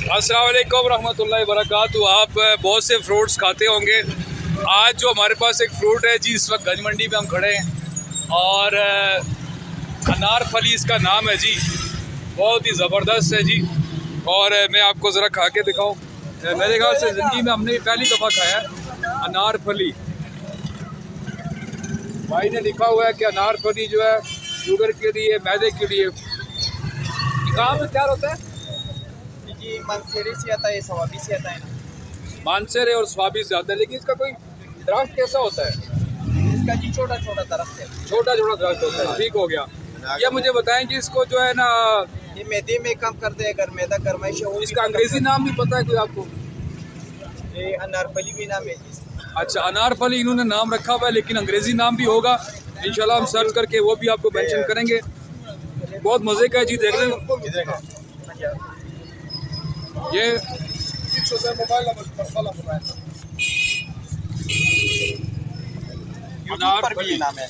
अस्सलाम वालेकुम रहमतुल्लाहि वबरकातुहू। आप बहुत से फ्रूट्स खाते होंगे। आज जो हमारे पास एक फ्रूट है जी, इस वक्त गंज मंडी में हम खड़े हैं और अनार फली इसका नाम है जी। बहुत ही ज़बरदस्त है जी। और मैं आपको ज़रा खा के दिखाऊँ। मेरे ख्याल से ज़िंदगी में हमने पहली दफ़ा खाया है अनार फली। भाई ने लिखा हुआ है कि अनार फली जो है शुगर के लिए, मैदे के लिए। कहाँ पे तैयार होता है जी? मानसेरी से आता है, सवाबी से आता है ना। मानसेरे और स्वाबी से आता है, लेकिन इसका कोई दरख्त कैसा होता है? इसका जी छोटा छोटा दरख्त है। छोटा छोटा दरख्त होता है। ठीक हो गया। ये मुझे बताएं कि इसको जो है ना, ये मैदे में कम करते हैं, अगर मैदा गरमाइश है। इसका अंग्रेजी नाम भी पता है कोई आपको? ये अनारफली भी नाम है जी। अच्छा, अनार फली इन्होंने नाम रखा हुआ है, लेकिन अंग्रेजी नाम भी होगा। इंशाल्लाह हम सर्च करके वो भी आपको मेंशन करेंगे। बहुत मज़े का है जी, देख लें। ये अनार पर भी फली नाम है।